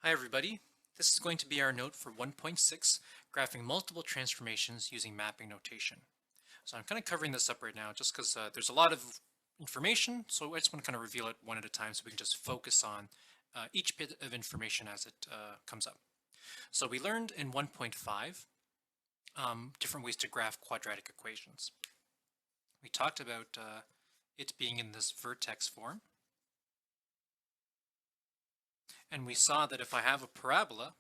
Hi everybody, this is going to be our note for 1.6, graphing multiple transformations using mapping notation. So I'm kind of covering this up right now just because there's a lot of information, so I just want to kind of reveal it one at a time so we can just focus on each bit of information as it comes up. So we learned in 1.5 different ways to graph quadratic equations. We talked about it being in this vertex form, and we saw that if I have a parabola,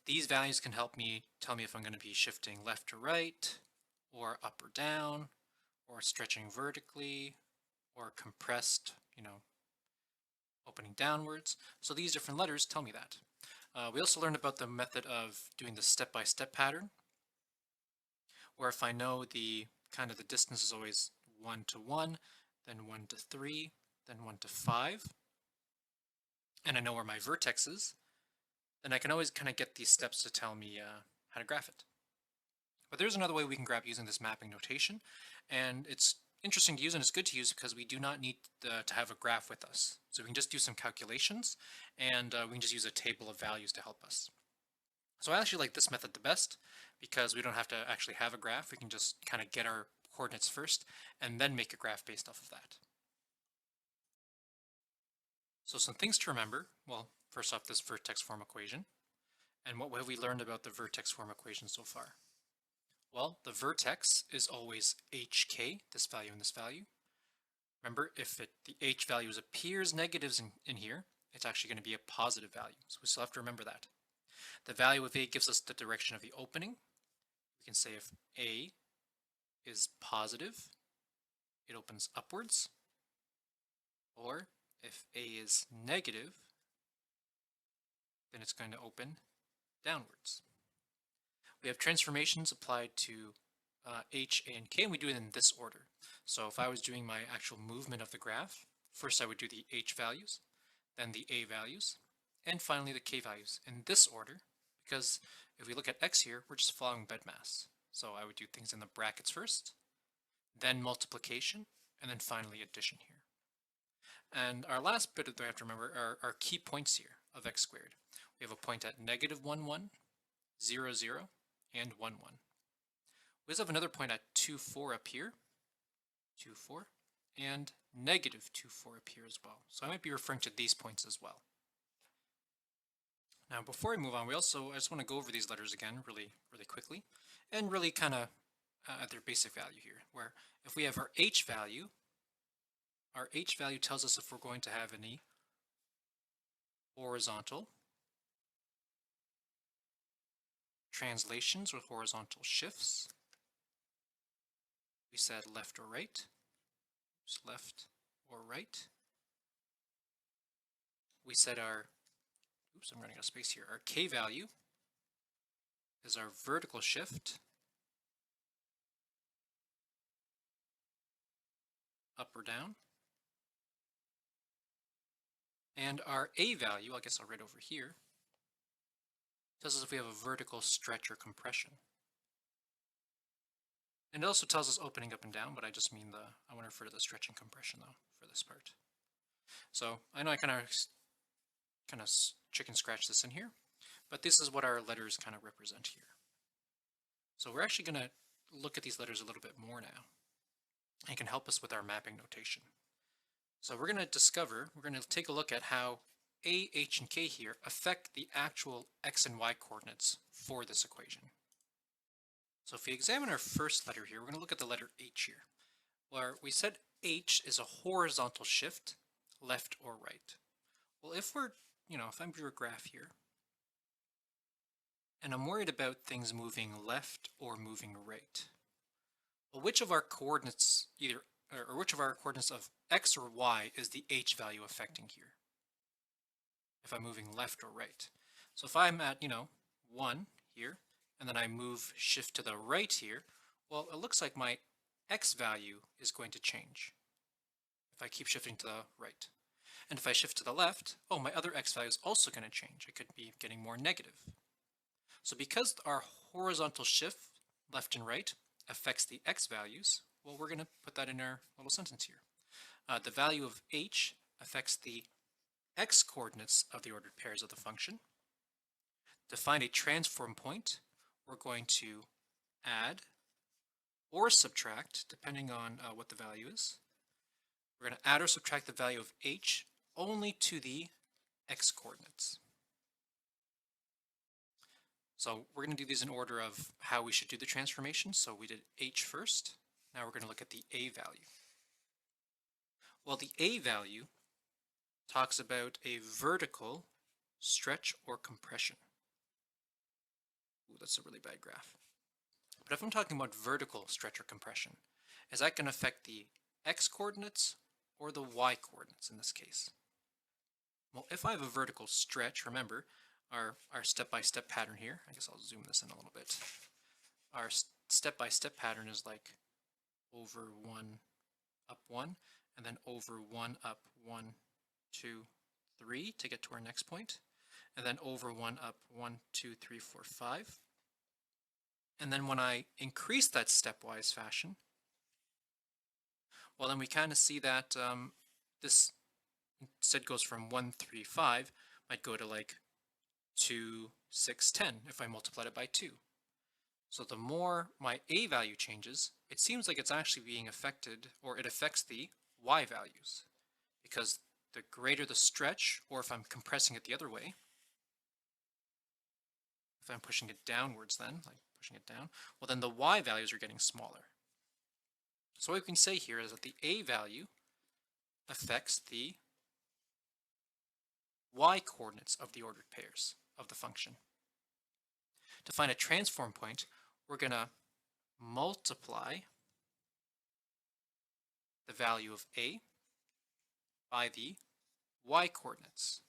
these values can help me tell me if I'm going to be shifting left to right, or up or down, or stretching vertically, or compressed, opening downwards. So these different letters tell me that. We also learned about the method of doing the step-by-step pattern, where if I know the distance is always 1 to 1, then 1 to 3, then 1 to 5, and I know where my vertex is, then I can always kind of get these steps to tell me how to graph it. But there's another way we can graph using this mapping notation, and it's interesting to use and it's good to use because we do not need to have a graph with us. So we can just do some calculations, and we can just use a table of values to help us. So I actually like this method the best because we don't have to actually have a graph. We can just kind of get our coordinates first and then make a graph based off of that. So some things to remember. Well, first off, this vertex form equation. And what have we learned about the vertex form equation so far? Well, the vertex is always hk, this value and this value. Remember, if the h values appears negatives in here, it's actually going to be a positive value. So we still have to remember that. The value of a gives us the direction of the opening. We can say if a is positive, it opens upwards. Or if a is negative, then it's going to open downwards. We have transformations applied to h, a, and k, and we do it in this order. So if I was doing my actual movement of the graph, first I would do the h values, then the a values, and finally the k values in this order, because if we look at x here, we're just following bedmass. So I would do things in the brackets first, then multiplication, and then finally addition here. And our last bit that we have to remember are our key points here of x squared. We have a point at -1, 1, 0, 0, and 1, 1. We also have another point at 2, 4 up here, 2, 4, and -2, 4 up here as well. So I might be referring to these points as well. Now before we move on, I just want to go over these letters again really quickly, and really kind of at their basic value here, where if we have our h value tells us if we're going to have any horizontal translations with horizontal shifts. We said left or right. Oops, left or right. We said our, oops, I'm running out of space here. Our k value is our vertical shift up or down. And our a value, I guess I'll write over here, tells us if we have a vertical stretch or compression. And it also tells us opening up and down, but I just mean I want to refer to the stretch and compression though for this part. So I know I kind of chicken scratch this in here, but this is what our letters kind of represent here. So we're actually going to look at these letters a little bit more now and can help us with our mapping notation. So we're going to take a look at how a, h, and k here affect the actual x and y coordinates for this equation. So if we examine our first letter here, we're going to look at the letter h here, where we said h is a horizontal shift, left or right. Well, if I drew a graph here, and I'm worried about things moving left or moving right, well, which of our coordinates which of our coordinates of x or y is the h value affecting here, if I'm moving left or right? So if I'm at, 1 here, and then I shift to the right here, well, it looks like my x value is going to change if I keep shifting to the right. And if I shift to the left, oh, my other x value is also going to change. It could be getting more negative. So because our horizontal shift, left and right, affects the x values, well, we're going to put that in our little sentence here. The value of h affects the x-coordinates of the ordered pairs of the function. To find a transform point, we're going to add or subtract, depending on what the value is. We're going to add or subtract the value of h only to the x-coordinates. So we're going to do these in order of how we should do the transformation. So we did h first. Now we're going to look at the a value. Well, the a value talks about a vertical stretch or compression. Ooh, that's a really bad graph. But if I'm talking about vertical stretch or compression, is that going to affect the x-coordinates or the y-coordinates in this case? Well, if I have a vertical stretch, remember our step-by-step pattern here. I guess I'll zoom this in a little bit. Our step-by-step pattern is like over 1, up 1, and then over 1, up 1, 2, 3 to get to our next point, and then over 1, up 1, 2, 3, 4, 5. And then when I increase that stepwise fashion, well, then we kind of see that this instead goes from 1, 3, 5, might go to like 2, 6, 10 if I multiply it by 2. So the more my a value changes, it seems like it's actually being affected, or it affects the y values, because the greater the stretch, or if I'm compressing it the other way, if I'm pushing it downwards then, like pushing it down, well then the y values are getting smaller. So what we can say here is that the a value affects the y-coordinates of the ordered pairs of the function. To find a transform point, we're going to multiply the value of a by the y-coordinates.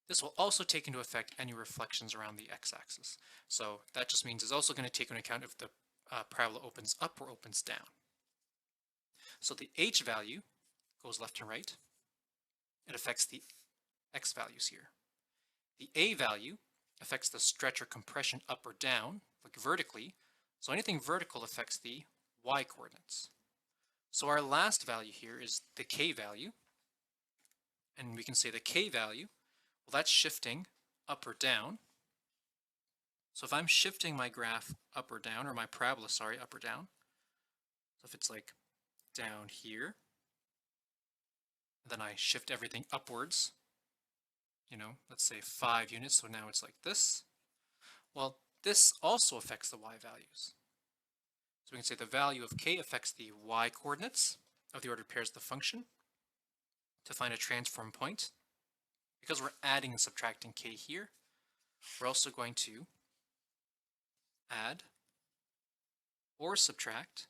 This will also take into effect any reflections around the x-axis. So that just means it's also going to take into account if the parabola opens up or opens down. So the h value goes left and right. It affects the x values here. The a value affects the stretch or compression up or down, like vertically. So anything vertical affects the y-coordinates. So our last value here is the k value. And we can say the k value, well, that's shifting up or down. So if I'm shifting my graph up or down, or my parabola, sorry, up or down, so if it's like down here, then I shift everything upwards, let's say 5 units, so now it's like this. Well, this also affects the y values. So we can say the value of k affects the y-coordinates of the ordered pairs of the function. To find a transform point, because we're adding and subtracting k here, we're also going to add or subtract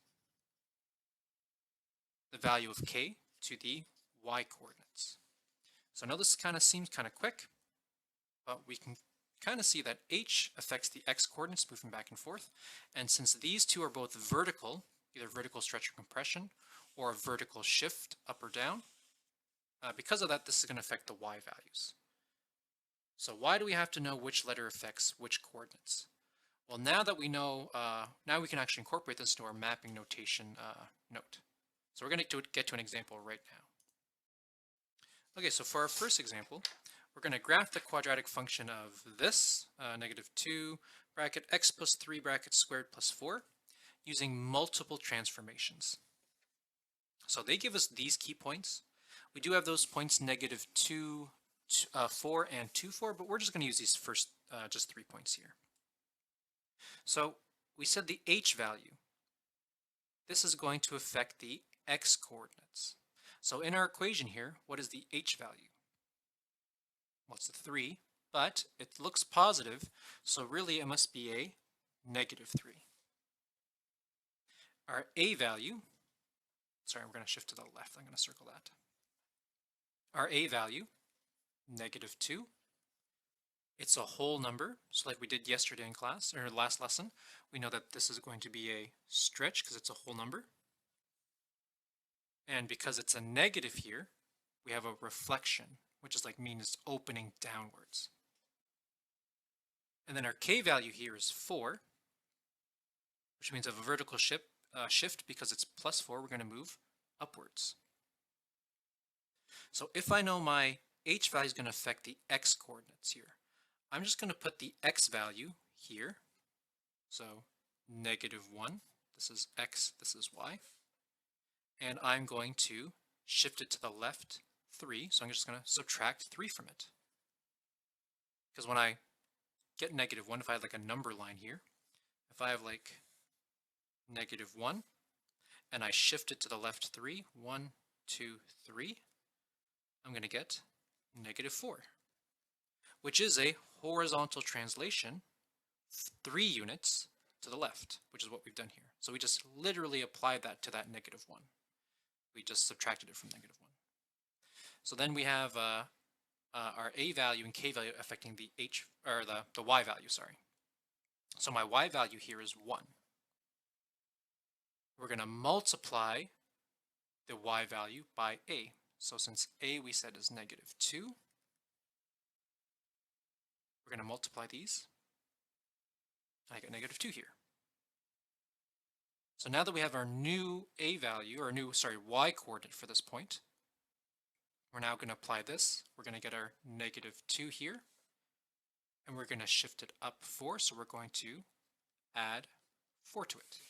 the value of k to the y-coordinates. So I know this kind of seems kind of quick, but we can kind of see that h affects the x-coordinates moving back and forth. And since these two are both vertical, either vertical stretch or compression, or a vertical shift up or down, because of that, this is going to affect the y values. So why do we have to know which letter affects which coordinates? Well, now that we know, now we can actually incorporate this into our mapping notation note. So we're going to get to an example right now. Okay, so for our first example, we're going to graph the quadratic function of this, -2 bracket x plus 3 bracket squared plus 4, using multiple transformations. So they give us these key points. We do have those points -2, 4, and 2, 4, but we're just going to use these first just 3 points here. So we said the h value. This is going to affect the x-coordinates. So in our equation here, what is the h value? Well, it's a 3, but it looks positive, so really it must be a -3. Our a value, sorry, we're going to shift to the left. I'm going to circle that. Our a value, -2. It's a whole number, so like we did yesterday in class, or last lesson, we know that this is going to be a stretch because it's a whole number. And because it's a negative here, we have a reflection, which is like means opening downwards. And then our k value here is 4, which means of a vertical shift, because it's +4, we're going to move upwards. So if I know my h value is going to affect the x coordinates here. I'm just going to put the x value here. So -1, this is x, this is y. And I'm going to shift it to the left 3. So I'm just going to subtract 3 from it. Because when I get -1, if I have like a number line here, if I have like -1 and I shift it to the left 3, 1, 2, 3, I'm going to get -4, which is a horizontal translation 3 units to the left, which is what we've done here. So we just literally applied that to that -1. We just subtracted it from -1. So then we have our a value and k value affecting the the y value, sorry. So my y value here is 1. We're going to multiply the y value by a. So since a we said is -2, we're going to multiply these. I get -2 here. So now that we have our new a value, or new, sorry, y coordinate for this point, we're now going to apply this. We're going to get our -2 here, and we're going to shift it up 4, so we're going to add 4 to it.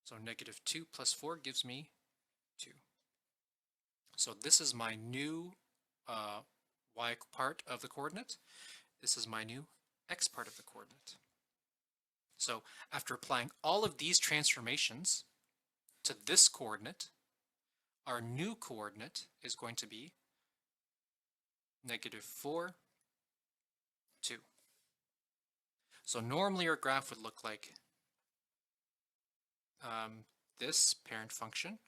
So -2 plus 4 gives me 2. So this is my new y part of the coordinate. This is my new x part of the coordinate. So after applying all of these transformations to this coordinate, our new coordinate is going to be -4, 2. So normally our graph would look like this parent function,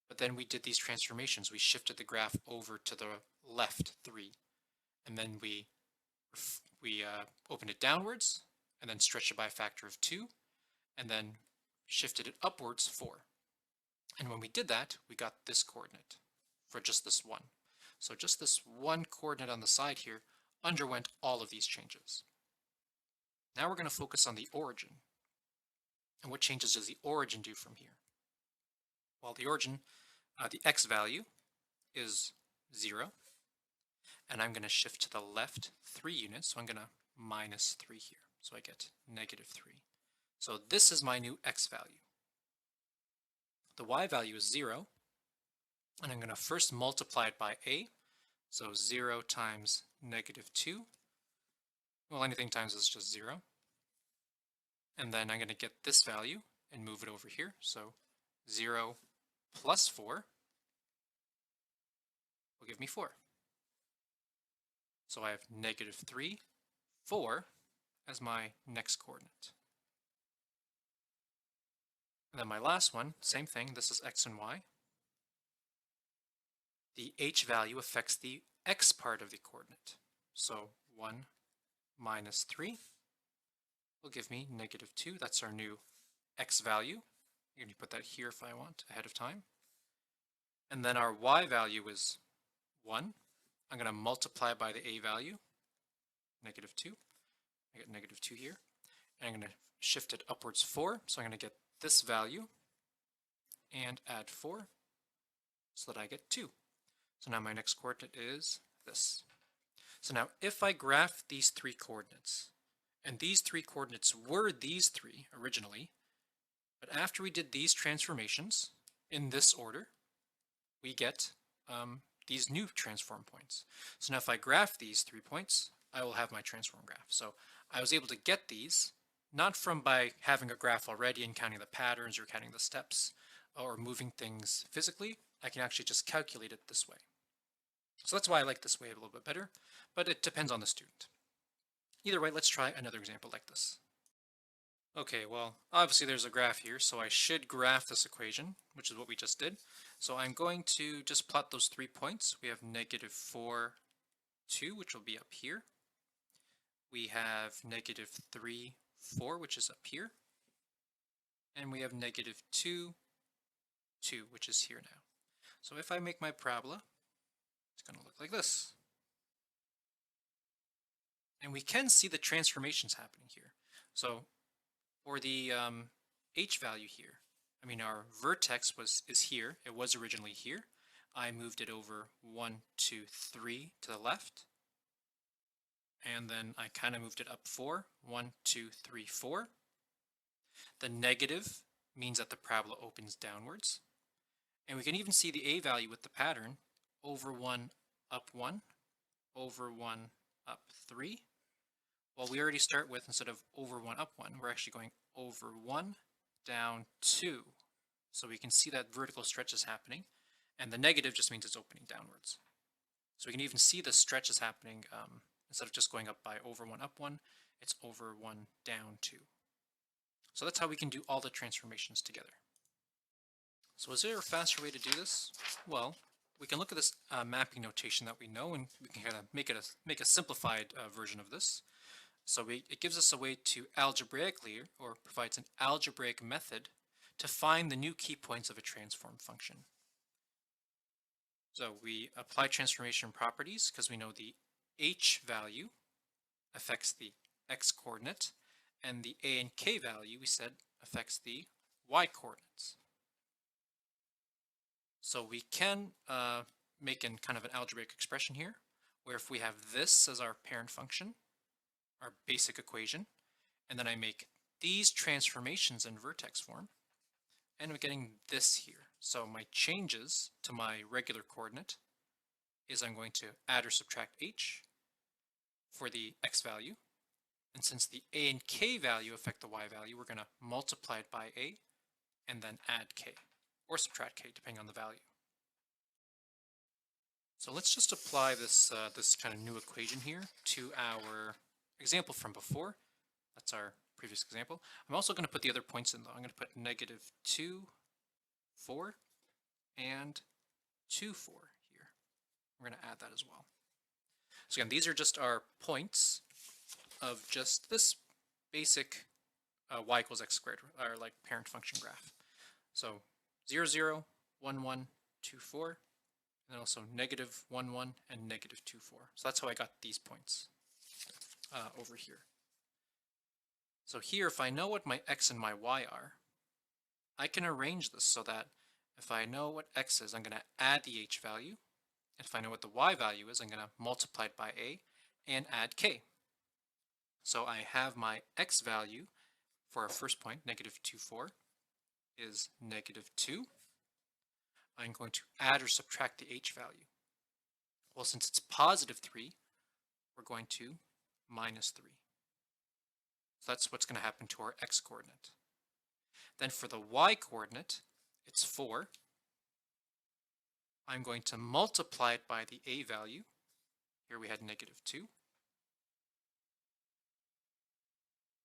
but then we did these transformations. We shifted the graph over to the left 3, and then we opened it downwards, and then stretched it by a factor of 2, and then shifted it upwards 4. And when we did that, we got this coordinate for just this one. So just this one coordinate on the side here underwent all of these changes. Now we're going to focus on the origin. And what changes does the origin do from here? Well, the origin, the x value is 0. And I'm going to shift to the left 3 units, so I'm going to -3 here. So I get -3. So this is my new x value. The y value is 0, and I'm going to first multiply it by a. So 0 times -2. Well, anything times is just 0. And then I'm going to get this value and move it over here. So 0 plus 4 will give me 4. So I have -3, 4 as my next coordinate. And then my last one, same thing, this is x and y. The h value affects the x part of the coordinate. So 1 minus 3 will give me -2. That's our new x value. I'm going to put that here if I want ahead of time. And then our y value is 1. I'm going to multiply by the a value, -2. I get -2 here. And I'm going to shift it upwards 4. So I'm going to get this value and add 4 so that I get 2. So now my next coordinate is this. So now if I graph these 3 coordinates, and these 3 coordinates were these 3 originally, but after we did these transformations in this order, we get these new transform points. So now if I graph these 3 points, I will have my transform graph. So I was able to get these not from by having a graph already and counting the patterns or counting the steps or moving things physically. I can actually just calculate it this way. So that's why I like this way a little bit better, but it depends on the student. Either way, let's try another example like this. Okay, well, obviously there's a graph here, so I should graph this equation, which is what we just did. So I'm going to just plot those 3 points. We have -4, 2, which will be up here. We have -3, 4, which is up here. And we have -2, 2, which is here now. So if I make my parabola, it's going to look like this. And we can see the transformations happening here. So for the h value here, I mean our vertex is here. It was originally here. I moved it over 1, 2, 3 to the left. And then I kind of moved it up 4. 1, 2, 3, 4. The negative means that the parabola opens downwards. And we can even see the a value with the pattern over 1, up 1, over 1, up 3. Well, we already start with, instead of over 1, up 1, we're actually going over 1, down 2. So we can see that vertical stretch is happening. And the negative just means it's opening downwards. So we can even see the stretch is happening. Instead of just going up by over 1, up 1, it's over 1, down 2. So that's how we can do all the transformations together. So is there a faster way to do this? Well, we can look at this mapping notation that we know, and we can kind of make a simplified version of this. So it gives us a way to algebraically, or provides an algebraic method to find the new key points of a transform function. So we apply transformation properties because we know the h value affects the x coordinate, and the a and k value, we said, affects the y coordinates. So we can make kind of an algebraic expression here, where if we have this as our parent function, our basic equation, and then I make these transformations in vertex form, and I'm getting this here. So my changes to my regular coordinate is I'm going to add or subtract h for the x value, and since the a and k value affect the y value, we're going to multiply it by a and then add k, or subtract k, depending on the value. So let's just apply this, this kind of new equation here to our example from before. That's our previous example. I'm also going to put the other points in though. I'm going to put negative 2, 4, and 2, 4 here. We're going to add that as well. So again, these are just our points of just this basic y equals x squared, our like parent function graph. So 0, 0, 1, 1, 2, 4, and then also negative 1, 1, and negative 2, 4. So that's how I got these points over here. So here, if I know what my x and my y are, I can arrange this so that if I know what x is, I'm going to add the h value. And if I know what the y value is, I'm going to multiply it by a and add k. So I have my x value for our first point, negative 2, 4, is negative 2. I'm going to add or subtract the h value. Well, since it's positive 3, we're going to minus 3. So that's what's going to happen to our x coordinate. Then for the y coordinate, it's 4. I'm going to multiply it by the a value. Here we had negative 2.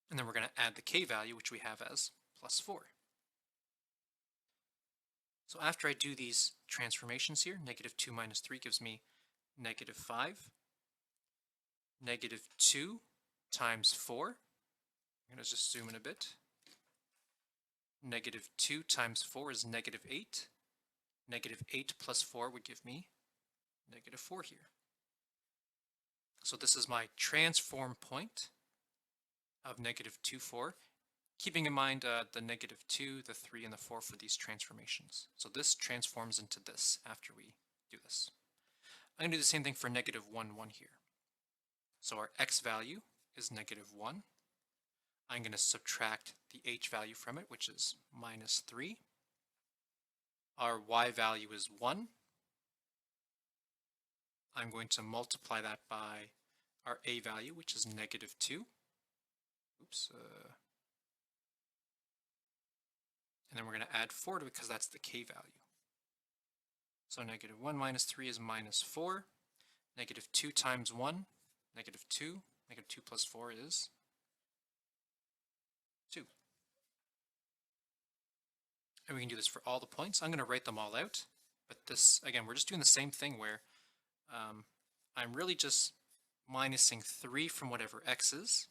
And then we're going to add the k value, which we have as plus 4. So after I do these transformations here, negative 2 minus 3 gives me negative 5. Negative 2 times 4. I'm going to just zoom in a bit. Negative 2 times 4 is negative 8. Negative 8 plus 4 would give me negative 4 here. So this is my transform point of negative 2, 4, keeping in mind the negative 2, the 3, and the 4 for these transformations. So this transforms into this after we do this. I'm going to do the same thing for negative 1, 1 here. So our x value is negative 1. I'm going to subtract the h value from it, which is minus 3. Our y value is 1. I'm going to multiply that by our a value, which is negative 2. Oops. And then we're going to add 4 to it because that's the k value. So negative 1 minus 3 is minus 4. Negative 2 times 1, negative 2. Negative 2 plus 4 is 2. And we can do this for all the points. I'm going to write them all out. But this, again, we're just doing the same thing where I'm really just minusing 3 from whatever x is.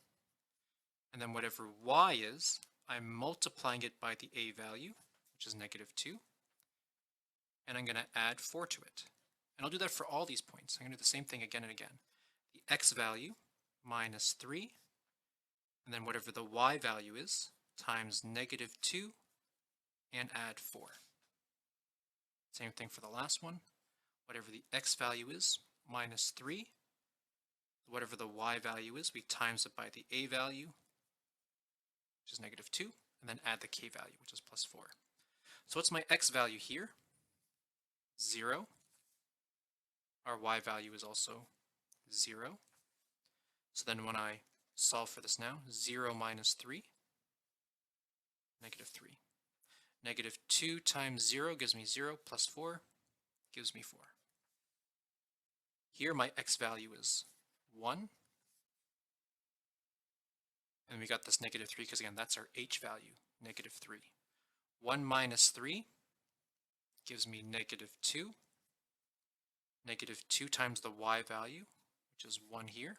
And then whatever y is, I'm multiplying it by the a value, which is negative 2. And I'm going to add 4 to it. And I'll do that for all these points. I'm going to do the same thing again and again. The x value minus 3, and then whatever the y value is, times negative 2, and add 4. Same thing for the last one. whatever the x value is, minus 3. Whatever the y value is, we times it by the a value, which is negative 2, and then add the k value, which is plus 4. So what's my x value here? 0. Our y value is also 0. So then when I solve for this now, 0 minus 3, negative 3. Negative 2 times 0 gives me 0, plus 4 gives me 4. Here my x value is 1. And we got this negative 3 because, again, that's our h value, negative 3. 1 minus 3 gives me negative 2. Negative 2 times the y value, which is 1 here.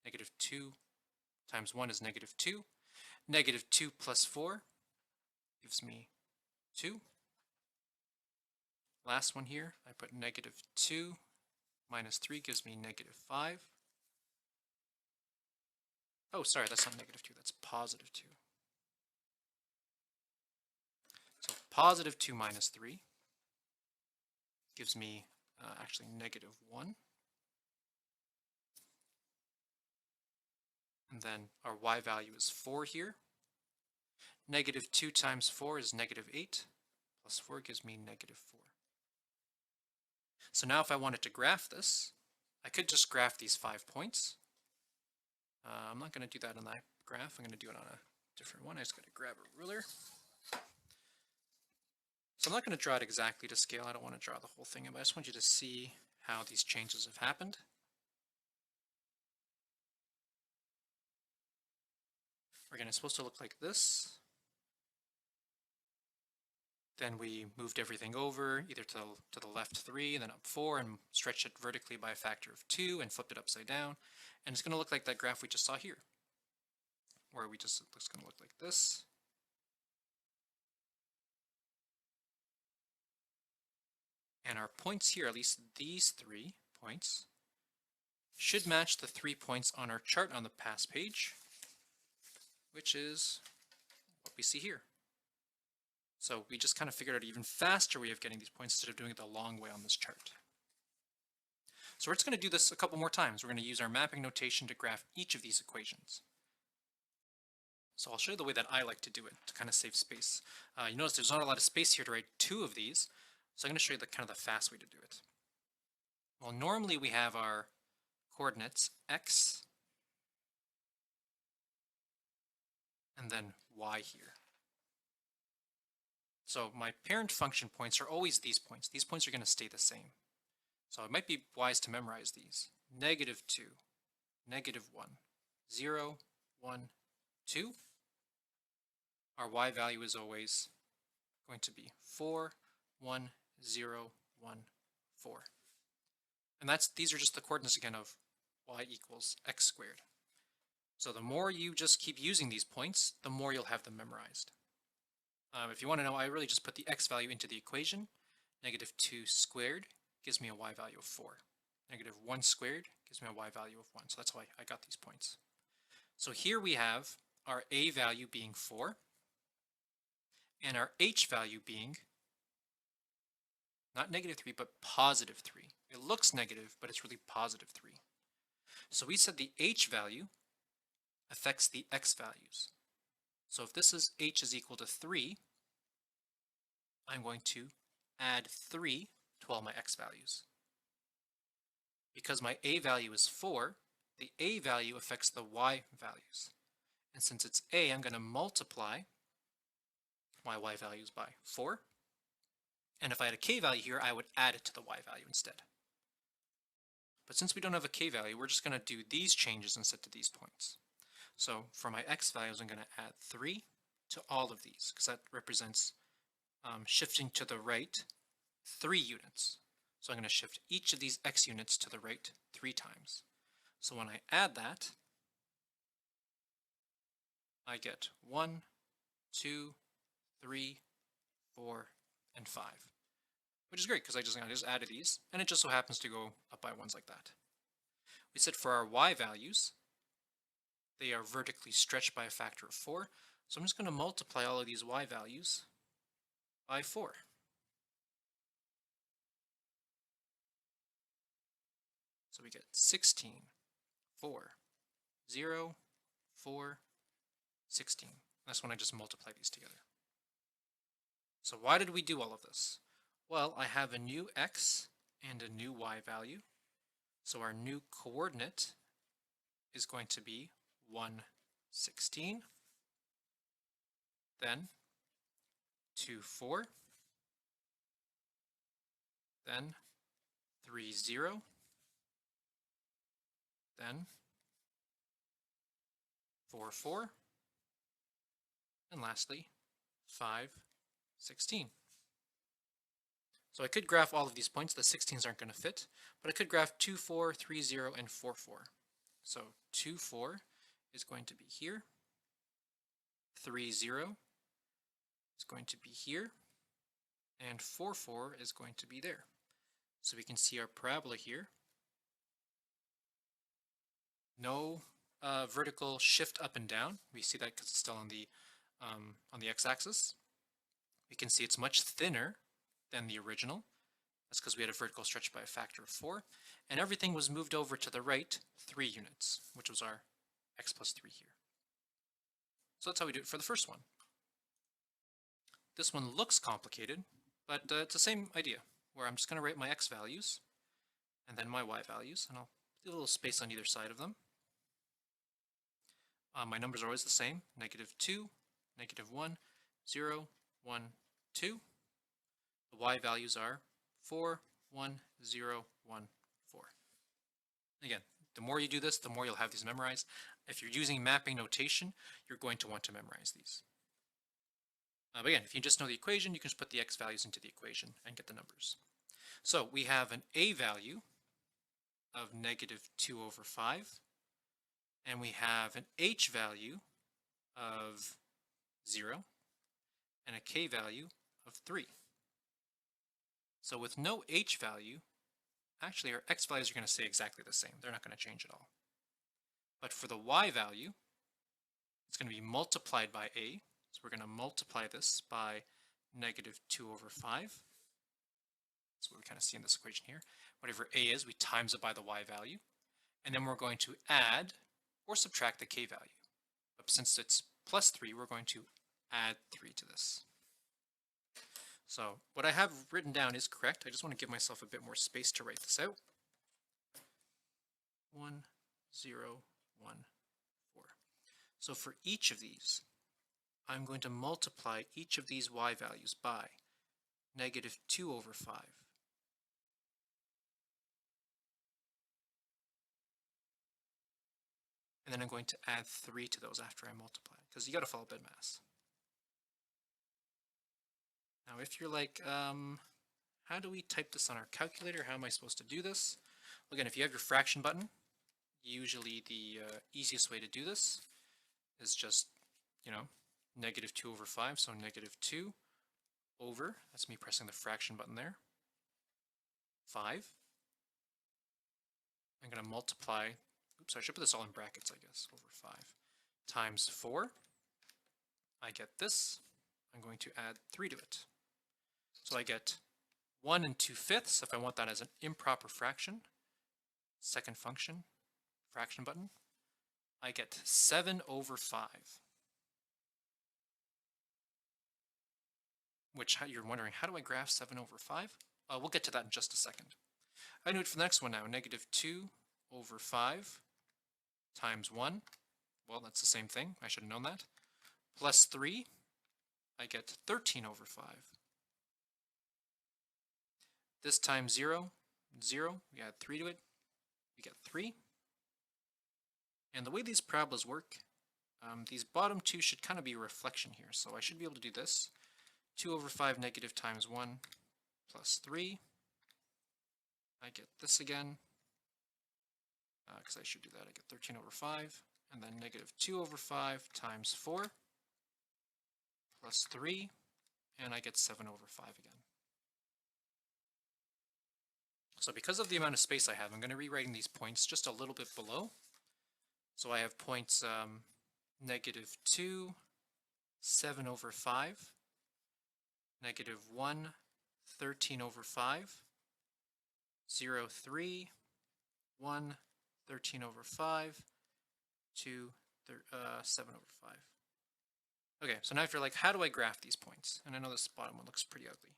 Negative 2 times 1 is negative 2. Negative 2 plus 4 gives me 2. Last one here, I put negative 2 minus 3 gives me negative 5. Oh, sorry, that's not negative 2, that's positive 2. So positive 2 minus 3 gives me actually negative 1. And then our y value is 4 here. Negative 2 times 4 is negative 8. Plus 4 gives me negative 4. So now if I wanted to graph this, I could just graph these 5 points. I'm not going to do that on that graph. I'm going to do it on a different one. I just got to grab a ruler. So I'm not going to draw it exactly to scale. I don't want to draw the whole thing, but I just want you to see how these changes have happened. Again, it's supposed to look like this. Then we moved everything over, either to the left 3, and then up 4, and stretched it vertically by a factor of 2, and flipped it upside down. And it's going to look like that graph we just saw here, where it's going to look like this. And our points here, at least these 3 points, should match the 3 points on our chart on the past page, which is what we see here. So we just kind of figured out an even faster way of getting these points instead of doing it the long way on this chart. So we're just going to do this a couple more times. We're going to use our mapping notation to graph each of these equations. So I'll show you the way that I like to do it to kind of save space. You notice there's not a lot of space here to write 2 of these, so I'm going to show you the kind of the fast way to do it. Well, normally we have our coordinates x and then y here. So my parent function points are always these points. These points are going to stay the same. So it might be wise to memorize these. Negative 2, negative 1, 0, 1, 2. Our y value is always going to be 4, 1, 0, 1, 4. And these are just the coordinates again of y equals x squared. So the more you just keep using these points, the more you'll have them memorized. If you want to know, I really just put the x value into the equation. Negative 2 squared gives me a y value of 4. Negative 1 squared gives me a y value of 1. So that's why I got these points. So here we have our a value being 4 and our h value being not negative 3, but positive 3. It looks negative, but it's really positive 3. So we said the h value affects the x values. So if this is h is equal to 3, I'm going to add 3 to all my x values. Because my a value is 4, the a value affects the y values. And since it's a, I'm going to multiply my y values by 4. And if I had a k value here, I would add it to the y value instead. But since we don't have a k value, we're just going to do these changes instead of these points. So for my x values, I'm going to add 3 to all of these, because that represents shifting to the right 3 units. So I'm going to shift each of these x units to the right 3 times. So when I add that, I get 1, 2, 3, 4, and 5. Which is great, because I just added these, and it just so happens to go up by 1s like that. We said for our y values, they are vertically stretched by a factor of 4. So I'm just going to multiply all of these y values by 4. So we get 16, 4, 0, 4, 16. That's when I just multiply these together. So why did we do all of this? Well, I have a new x and a new y value. So our new coordinate is going to be 116, then 2, 4, then 3, 0, then 4, 4, and lastly 5, 16. So I could graph all of these points. The 16s aren't going to fit, but I could graph 2, 4, 3, 0, and 4, 4. So 2, 4 is going to be here. 3, 0 is going to be here. And 4, 4 is going to be there. So we can see our parabola here. No vertical shift up and down. We see that because it's still on the x-axis. We can see it's much thinner than the original. That's because we had a vertical stretch by a factor of 4. And everything was moved over to the right 3 units, which was our x plus 3 here. So that's how we do it for the first one. This one looks complicated, but it's the same idea, where I'm just going to write my x values and then my y values, and I'll do a little space on either side of them. My numbers are always the same, -2, -1, 0, 1, 2. The y values are 4, 1, 0, 1, 4. Again, the more you do this, the more you'll have these memorized. If you're using mapping notation, you're going to want to memorize these. But again, if you just know the equation, you can just put the x values into the equation and get the numbers. So we have an a value of -2/5, and we have an h value of 0, and a k value of 3. So with no h value, actually our x values are going to stay exactly the same. They're not going to change at all. But for the y value, it's going to be multiplied by a. So we're going to multiply this by -2/5. That's what we kind of see in this equation here. Whatever a is, we times it by the y value. And then we're going to add or subtract the k value. But since it's plus 3, we're going to add 3 to this. So what I have written down is correct. I just want to give myself a bit more space to write this out. 1, 0, 1, 4. So for each of these, I'm going to multiply each of these y values by -2/5. And then I'm going to add 3 to those after I multiply, because you got to follow BidMass. Now if you're like, how do we type this on our calculator? How am I supposed to do this? Well, again, if you have your fraction button, usually the easiest way to do this is just, -2/5, so -2 over, that's me pressing the fraction button there, 5. I'm going to multiply, oops, I should put this all in brackets, I guess, over 5, times 4. I get this. I'm going to add 3 to it. So I get 1 2/5 if I want that as an improper fraction. Second function, fraction button. I get 7/5. Which you're wondering, how do I graph 7/5? We'll get to that in just a second. I know it for the next one now, -2/5 times 1. Well, that's the same thing. I should have known that. Plus 3, I get 13/5. This times 0, 0. We add 3 to it. We get 3. And the way these parabolas work, these bottom two should kind of be a reflection here. So I should be able to do this. 2/5 negative times 1 plus 3. I get this again, because I should do that. I get 13/5, and then -2/5 times 4 plus 3, and I get 7/5 again. So because of the amount of space I have, I'm going to be rewriting these points just a little bit below. So I have points -2, 7/5, -1, 13/5, 0, 3, 1, 13 over 5, 2, 7 over 5. Okay, so now if you're like, how do I graph these points? And I know this bottom one looks pretty ugly.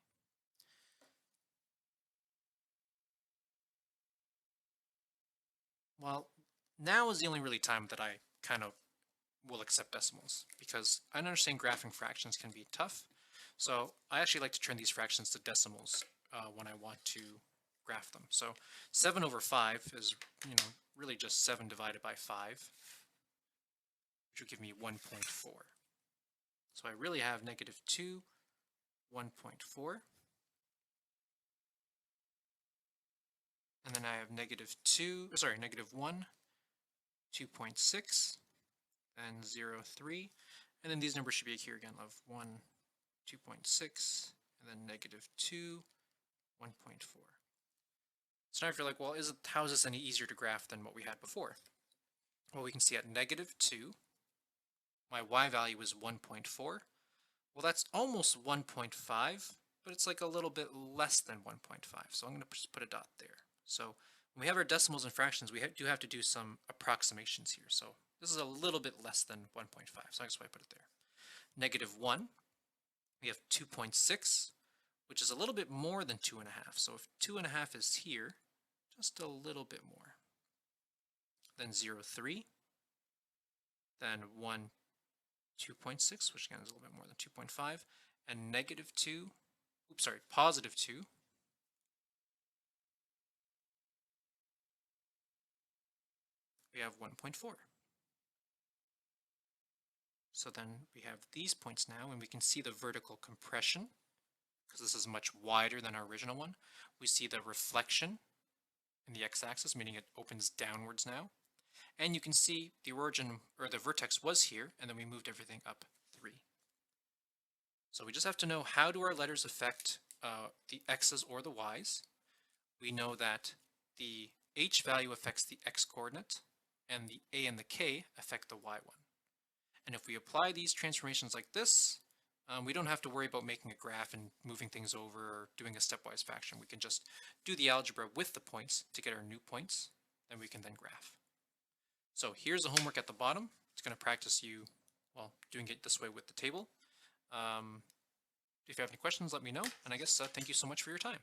Well, now is the only really time that I kind of will accept decimals, because I understand graphing fractions can be tough. So I actually like to turn these fractions to decimals when I want to graph them. So 7 over 5 is, really just 7 divided by 5, which would give me 1.4. So I really have negative 2, 1.4. And then I have negative 1, 2.6, and 0, 3. And then these numbers should be here again of 1, 2.6, and then negative 2, 1.4. So now if you're like, well, how is this any easier to graph than what we had before? Well, we can see at negative 2, my y value is 1.4. Well, that's almost 1.5, but it's like a little bit less than 1.5. So I'm going to just put a dot there. So when we have our decimals and fractions, we do have to do some approximations here. So this is a little bit less than 1.5, so that's why I put it there. Negative 1, we have 2.6, which is a little bit more than 2.5. So if 2.5 is here, just a little bit more. Then 0, 3. Then 1, 2.6, which again is a little bit more than 2.5. And negative 2, positive 2. We have 1.4. So then we have these points now, and we can see the vertical compression, because this is much wider than our original one. We see the reflection in the x-axis, meaning it opens downwards now. And you can see the origin, or the vertex was here, and then we moved everything up 3. So we just have to know, how do our letters affect the x's or the y's? We know that the h value affects the x coordinate, and the a and the k affect the y one. And if we apply these transformations like this, we don't have to worry about making a graph and moving things over or doing a stepwise fraction. We can just do the algebra with the points to get our new points, and we can then graph. So here's the homework at the bottom. It's going to practice you, doing it this way with the table. If you have any questions, let me know. And I guess thank you so much for your time.